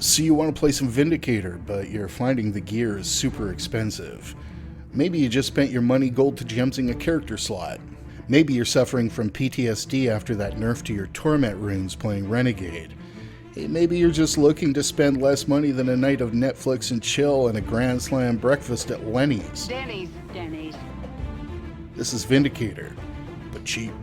So you want to play some Vindicator, but you're finding the gear is super expensive. Maybe you just spent your money gold to gemsing a character slot. Maybe you're suffering from PTSD after that nerf to your Torment runes playing Renegade. Hey, maybe you're just looking to spend less money than a night of Netflix and chill and a Grand Slam breakfast at Lenny's. Denny's. This is Vindicator, but cheap.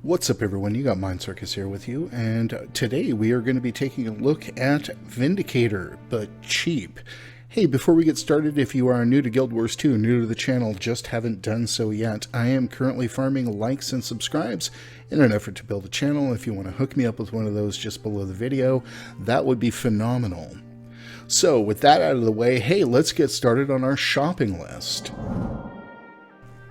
What's up, everyone? You got Mind Circus here with you, and today we are going to be taking a look at Vindicator, but cheap. Hey, before we get started, if you are new to Guild Wars 2, new to the channel, just haven't done so yet, I am currently farming likes and subscribes in an effort to build a channel. If you want to hook me up with one of those just below the video, that would be phenomenal. So, with that out of the way, hey, let's get started on our shopping list.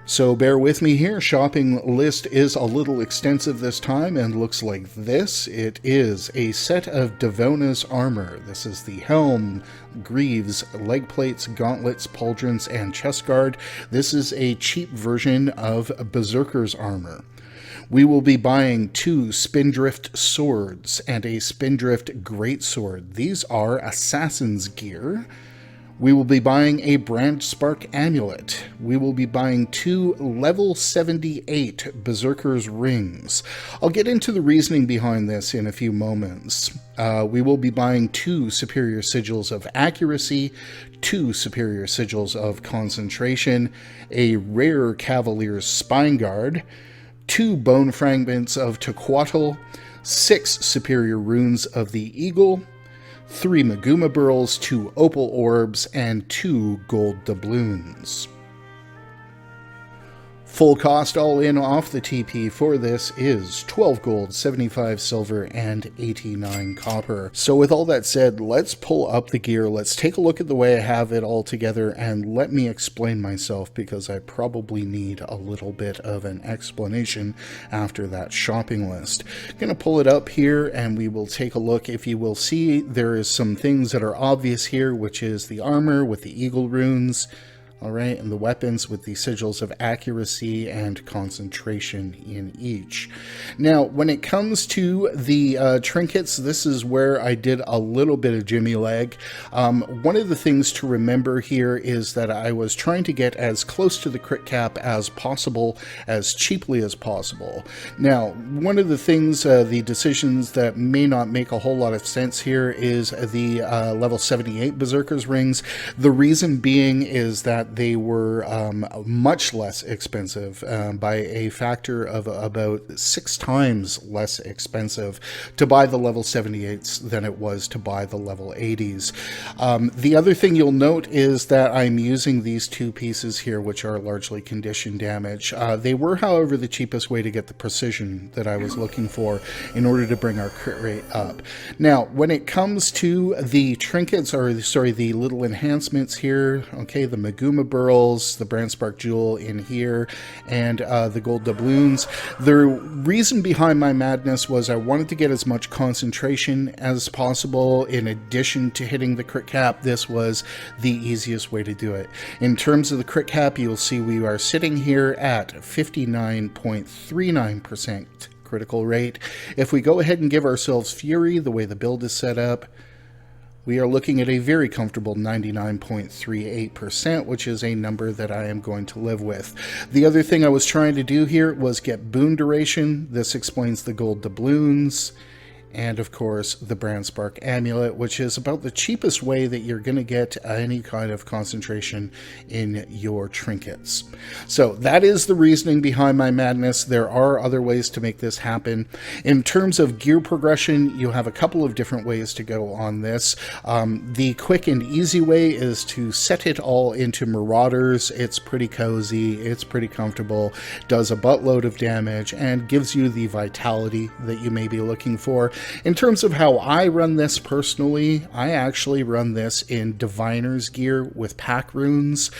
So bear with me here, shopping list is a little extensive this time and looks like this. It is a set of Devona's armor. This is the helm, greaves, leg plates, gauntlets, pauldrons, and chest guard. This is a cheap version of Berserker's armor. We will be buying 2 Spindrift swords and a Spindrift greatsword. These are Assassin's gear. We will be buying a Brand Spark amulet. We will be buying 2 level 78 Berserker's rings. I'll get into the reasoning behind this in a few moments. We will be buying 2 superior sigils of accuracy, 2 superior sigils of concentration, a rare Cavalier's spine guard, 2 bone fragments of Tequatl, 6 superior runes of the eagle, 3 Maguma Burls, 2 Opal Orbs, and 2 Gold Doubloons. Full cost all in off the TP for this is 12 gold, 75 silver, and 89 copper. So with all that said, let's pull up the gear, let's take a look at the way I have it all together, and let me explain myself because I probably need a little bit of an explanation after that shopping list. I'm going to pull it up here and we will take a look. If you will see, there is some things that are obvious here, which is the armor with the eagle runes. All right, and the weapons with the sigils of accuracy and concentration in each. Now, when it comes to the trinkets, this is where I did a little bit of Jimmy leg. One of the things to remember here is that I was trying to get as close to the crit cap as possible, as cheaply as possible. Now, one of the things, the decisions that may not make a whole lot of sense here is the level 78 Berserker's rings. The reason being is that they were much less expensive by a factor of about 6 times less expensive to buy the level 78s than it was to buy the level 80s. The other thing you'll note is that I'm using these 2 pieces here, which are largely condition damage. They were, however, the cheapest way to get the precision that I was looking for in order to bring our crit rate up. Now, when it comes to the trinkets, or sorry, the little enhancements here, okay, the Maguma Burls, the Brand Spark Jewel in here, and the Gold Doubloons. The reason behind my madness was I wanted to get as much concentration as possible in addition to hitting the crit cap. This was the easiest way to do it. In terms of the crit cap, you'll see we are sitting here at 59.39% critical rate. If we go ahead and give ourselves Fury, the way the build is set up, we are looking at a very comfortable 99.38%, which is a number that I am going to live with. The other thing I was trying to do here was get boon duration. This explains the gold doubloons. And of course the Brand Spark amulet, which is about the cheapest way that you're going to get any kind of concentration in your trinkets. So that is the reasoning behind my madness. There are other ways to make this happen. In terms of gear progression, you have a couple of different ways to go on this. The quick and easy way is to set it all into Marauders. It's pretty cozy, it's pretty comfortable, does a buttload of damage, and gives you the vitality that you may be looking for. In terms of how I run this personally, I actually run this in Diviner's gear with pack runes.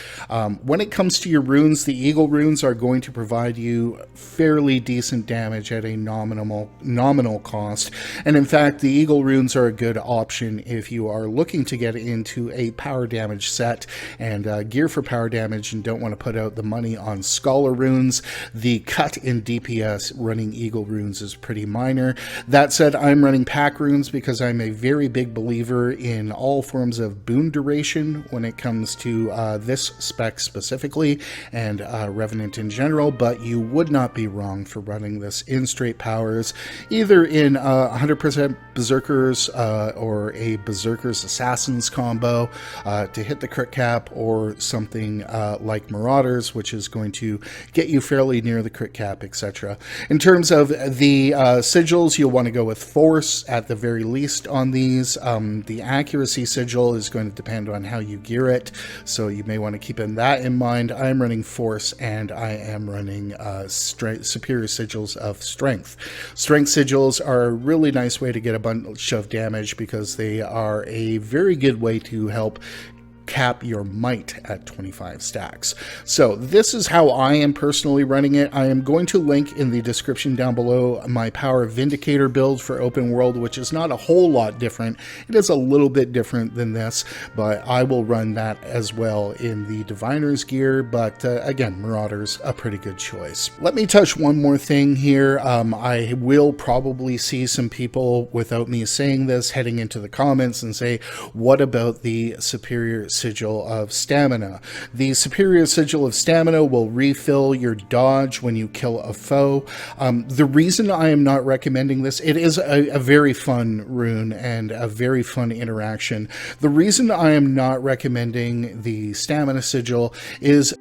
When it comes to your runes, the Eagle runes are going to provide you fairly decent damage at a nominal cost. And in fact, the Eagle runes are a good option if you are looking to get into a power damage set and gear for power damage and don't want to put out the money on Scholar runes. The cut in DPS running Eagle runes is pretty minor. That said, I'm running pack runes because I'm a very big believer in all forms of boon duration when it comes to this spec specifically and Revenant in general, but you would not be wrong for running this in straight powers, either in 100% Berserkers or a Berserkers Assassins combo to hit the crit cap, or something like Marauders, which is going to get you fairly near the crit cap, etc. In terms of the sigils, you'll want to go with Force at the very least on these. The accuracy sigil is going to depend on how you gear it, so you may want to keep that in mind. I'm running Force and I am running superior sigils of Strength. Strength sigils are a really nice way to get a bunch of damage because they are a very good way to help cap your might at 25 stacks. So this is how I am personally running it. I am going to link in the description down below my Power Vindicator build for open world, which is not a whole lot different. It is a little bit different than this, but I will run that as well in the Diviner's gear. But again, Marauders, a pretty good choice. Let me touch one more thing here. I will probably see some people, without me saying this, heading into the comments and say, what about the superior sigil of stamina? The superior sigil of stamina will refill your dodge when you kill a foe. The reason I am not recommending this, it is a very fun rune and a very fun interaction. The reason I am not recommending the stamina sigil is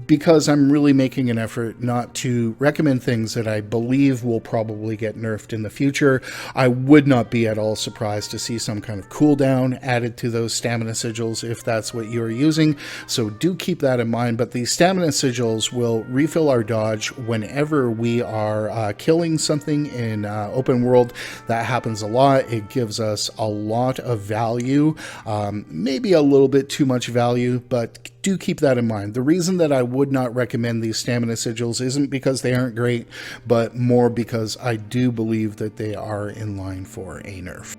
because I'm really making an effort not to recommend things that I believe will probably get nerfed in the future. I would not be at all surprised to see some kind of cooldown added to those stamina sigils if that's what you're using, so do keep that in mind. But the stamina sigils will refill our dodge whenever we are killing something in open world. That happens a lot. It gives us a lot of value, maybe a little bit too much value, but do keep that in mind. The reason that I would not recommend these stamina sigils isn't because they aren't great, but more because I do believe that they are in line for a nerf.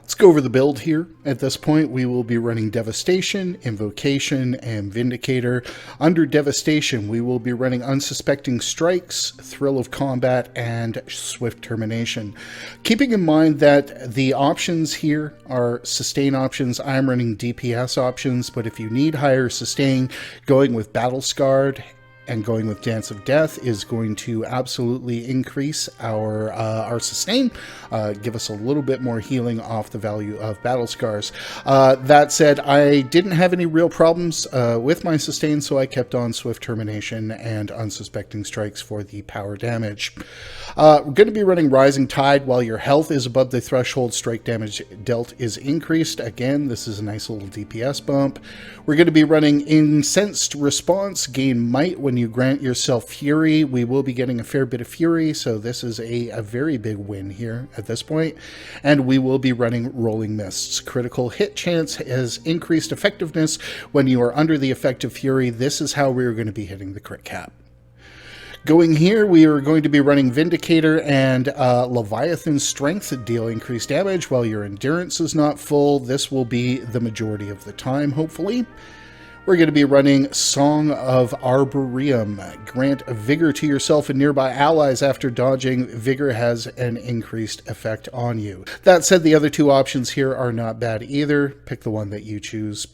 Let's go over the build here. At this point, we will be running Devastation, Invocation, and Vindicator. Under Devastation, we will be running Unsuspecting Strikes, Thrill of Combat, and Swift Termination. Keeping in mind that the options here are sustain options, I'm running DPS options, but if you need higher sustain, going with Battle Scarred and going with Dance of Death is going to absolutely increase our sustain, give us a little bit more healing off the value of Battle Scars. That said, I didn't have any real problems with my sustain, so I kept on Swift Termination and Unsuspecting Strikes for the power damage. We're going to be running Rising Tide. While your health is above the threshold, strike damage dealt is increased. Again, this is a nice little DPS bump. We're going to be running Incensed Response, gain might when you grant yourself Fury. We will be getting a fair bit of Fury, so this is a very big win here at this point. And we will be running Rolling Mists. Critical hit chance has increased effectiveness when you are under the effect of Fury. This is how we're going to be hitting the crit cap. Going here, we are going to be running Vindicator and Leviathan Strength, deal increased damage while your endurance is not full. This will be the majority of the time, hopefully. We're going to be running Song of Arboreum. Grant vigor to yourself and nearby allies after dodging. Vigor has an increased effect on you. That said, the other two options here are not bad either. Pick the one that you choose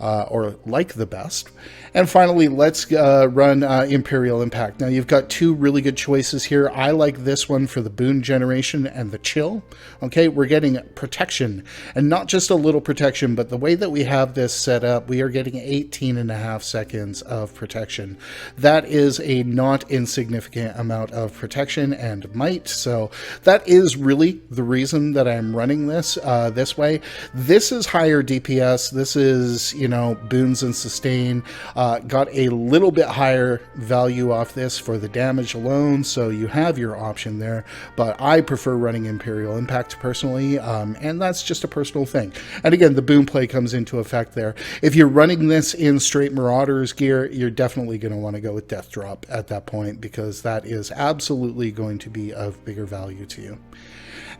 or like the best. And finally, let's run Imperial Impact. Now, you've got two really good choices here. I like this one for the boon generation and the chill. Okay, we're getting protection, and not just a little protection, but the way that we have this set up, we are getting 18.5 seconds of protection. That is a not insignificant amount of protection and might, so that is really the reason that I'm running this this way. This is higher DPS. This is, you know, boons and sustain. Got a little bit higher value off this for the damage alone, so you have your option there. But I prefer running Imperial Impact personally, and that's just a personal thing. And again, the boon play comes into effect there. If you're running this in straight Marauders gear, you're definitely going to want to go with Death Drop at that point, because that is absolutely going to be of bigger value to you.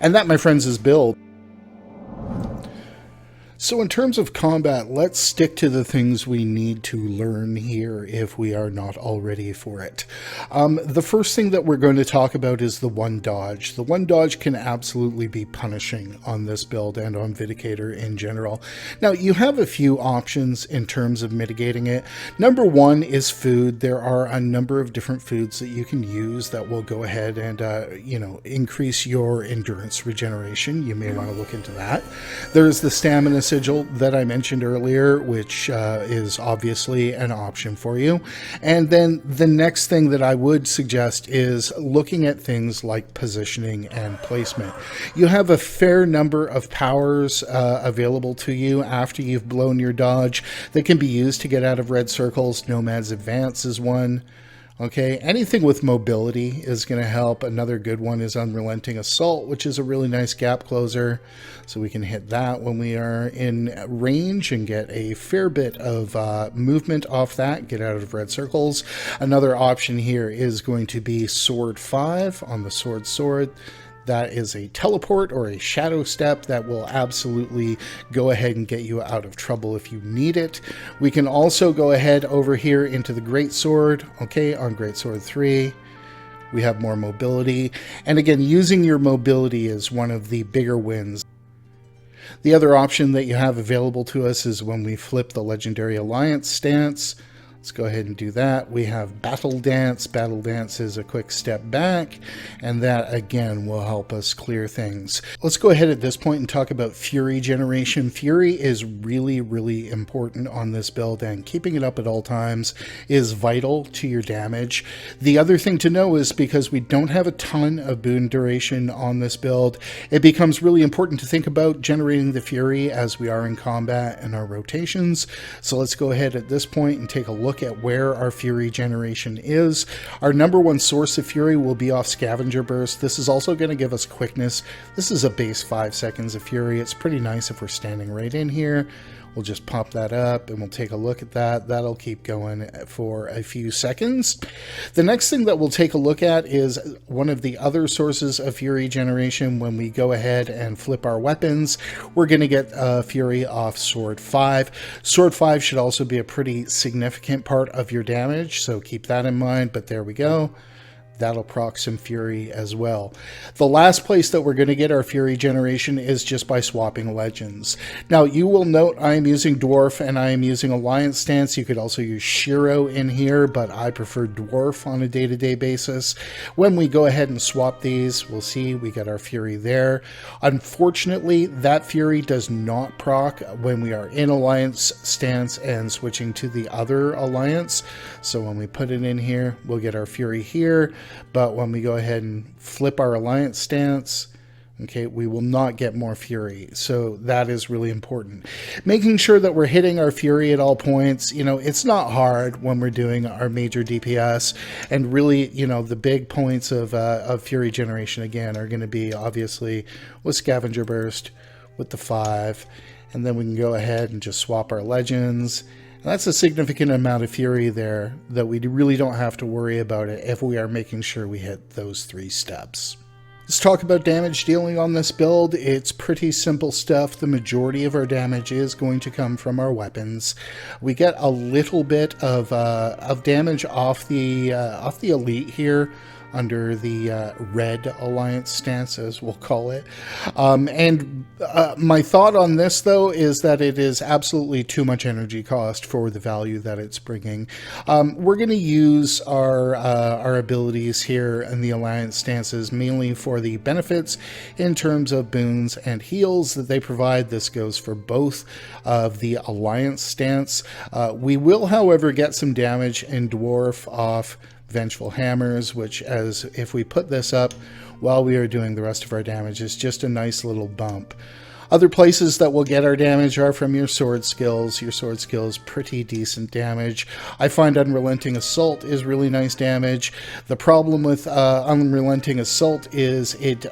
And that, my friends, is build. So in terms of combat, let's stick to the things we need to learn here if we are not all ready for it. The first thing that we're going to talk about is the one dodge. The one dodge can absolutely be punishing on this build and on Vindicator in general. Now, you have a few options in terms of mitigating it. Number one is food. There are a number of different foods that you can use that will go ahead and, you know, increase your endurance regeneration. You may want to look into that. There's the stamina sigil that I mentioned earlier, which is obviously an option for you. And then the next thing that I would suggest is looking at things like positioning and placement. You have a fair number of powers available to you after you've blown your dodge that can be used to get out of red circles. Nomad's Advance is one. Okay, anything with mobility is going to help. Another good one is Unrelenting Assault, which is a really nice gap closer. So we can hit that when we are in range and get a fair bit of movement off that, get out of red circles. Another option here is going to be Sword 5 on the Sword. That is a teleport or a shadow step that will absolutely go ahead and get you out of trouble if you need it. We can also go ahead over here into the Greatsword. Okay, on Greatsword 3, we have more mobility. And again, using your mobility is one of the bigger wins. The other option that you have available to us is when we flip the Legendary Alliance stance. Let's go ahead and do that. We have Battle Dance. Battle Dance is a quick step back, and that again will help us clear things. Let's go ahead at this point and talk about Fury generation. Fury is really, really important on this build, and keeping it up at all times is vital to your damage. The other thing to know is because we don't have a ton of boon duration on this build, it becomes really important to think about generating the Fury as we are in combat and our rotations. So let's go ahead at this point and take a look at where our Fury generation is. Our number one source of Fury will be off Scavenger Burst. This is also going to give us quickness. This is a base 5 seconds of Fury. It's pretty nice if we're standing right in here. We'll just pop that up and we'll take a look at that. That'll keep going for a few seconds. The next thing that we'll take a look at is one of the other sources of Fury generation. When we go ahead and flip our weapons, we're going to get Fury off Sword 5. Sword 5 should also be a pretty significant part of your damage, so keep that in mind, but there we go. That'll proc some Fury as well. The last place that we're going to get our Fury generation is just by swapping legends. Now, you will note I am using Dwarf and I am using Alliance Stance. You could also use Shiro in here, but I prefer Dwarf on a day-to-day basis. When we go ahead and swap these, we'll see we get our Fury there. Unfortunately, that Fury does not proc when we are in Alliance Stance and switching to the other Alliance. So when we put it in here, we'll get our Fury here. But when we go ahead and flip our Alliance stance, okay, we will not get more Fury. So that is really important. Making sure that we're hitting our Fury at all points. You know, it's not hard when we're doing our major DPS. And really, you know, the big points of Fury generation, again, are going to be obviously with Scavenger Burst, with the 5. And then we can go ahead and just swap our legends. That's a significant amount of Fury there that we really don't have to worry about it if we are making sure we hit those 3 steps. Let's talk about damage dealing on this build. It's pretty simple stuff. The majority of our damage is going to come from our weapons. We get a little bit of damage off the elite here, under the red Alliance stance, as we'll call it. My thought on this, though, is that it is absolutely too much energy cost for the value that it's bringing. We're going to use our abilities here in the Alliance stances mainly for the benefits in terms of boons and heals that they provide. This goes for both of the Alliance stance. We will, however, get some damage in Dwarf off Vengeful Hammers, which, as if we put this up while we are doing the rest of our damage, is just a nice little bump. Other places that we'll get our damage are from your sword skills. Your sword skills, pretty decent damage. I find Unrelenting Assault is really nice damage. The problem with Unrelenting Assault is it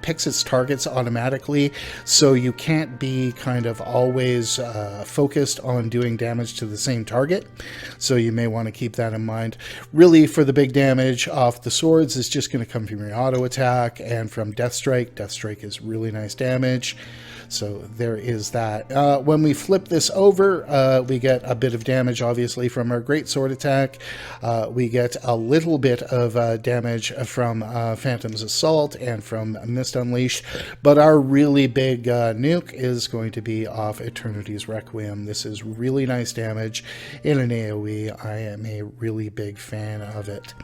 picks its targets automatically, so you can't be kind of always focused on doing damage to the same target. So you may want to keep that in mind. Really, for the big damage off the swords, it's just going to come from your auto attack and from Death Strike. Death Strike is really nice damage. So there is that. When we flip this over, we get a bit of damage, obviously, from our Great Sword attack. We get a little bit of damage from Phantom's Assault and from Mist Unleashed. But our really big nuke is going to be off Eternity's Requiem. This is really nice damage in an AoE. I am a really big fan of it.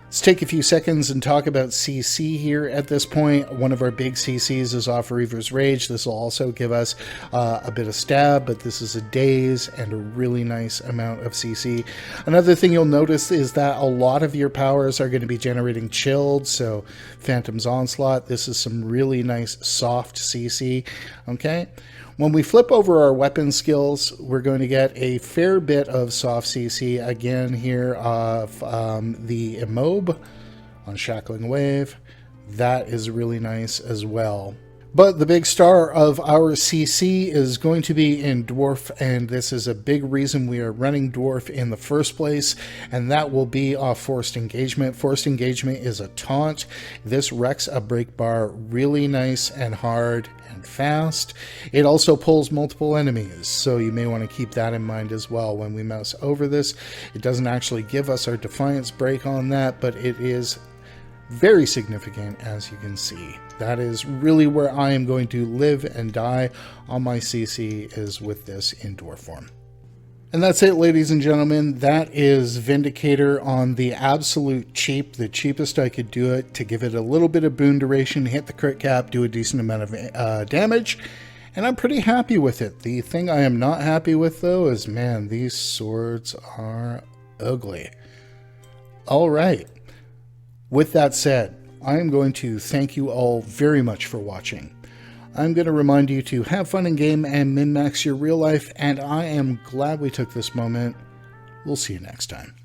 Let's take a few seconds and talk about CC here at this point. One of our big CCs is off Reaver's Rage. This will also give us a bit of stab, but this is a daze and a really nice amount of CC. Another thing you'll notice is that a lot of your powers are going to be generating chilled, so Phantom's Onslaught, this is some really nice soft CC, okay? When we flip over our weapon skills, we're going to get a fair bit of soft CC again here of the Immob on Shackling Wave. That is really nice as well. But the big star of our CC is going to be in Dwarf, and this is a big reason we are running Dwarf in the first place, and that will be off Forced Engagement. Forced Engagement is a taunt. This wrecks a break bar really nice and hard and fast. It also pulls multiple enemies, so you may want to keep that in mind as well when we mouse over this. It doesn't actually give us our Defiance break on that, but it is very significant, as you can see. That is really where I am going to live and die on my CC, is with this in Dwarf form. And that's it, ladies and gentlemen. That is Vindicator on the absolute cheap, the cheapest I could do it, to give it a little bit of boon duration, hit the crit cap, do a decent amount of damage, and I'm pretty happy with it. The thing I am not happy with, though, is, man, these swords are ugly. All right. With that said, I am going to thank you all very much for watching. I'm going to remind you to have fun in game and min-max your real life, and I am glad we took this moment. We'll see you next time.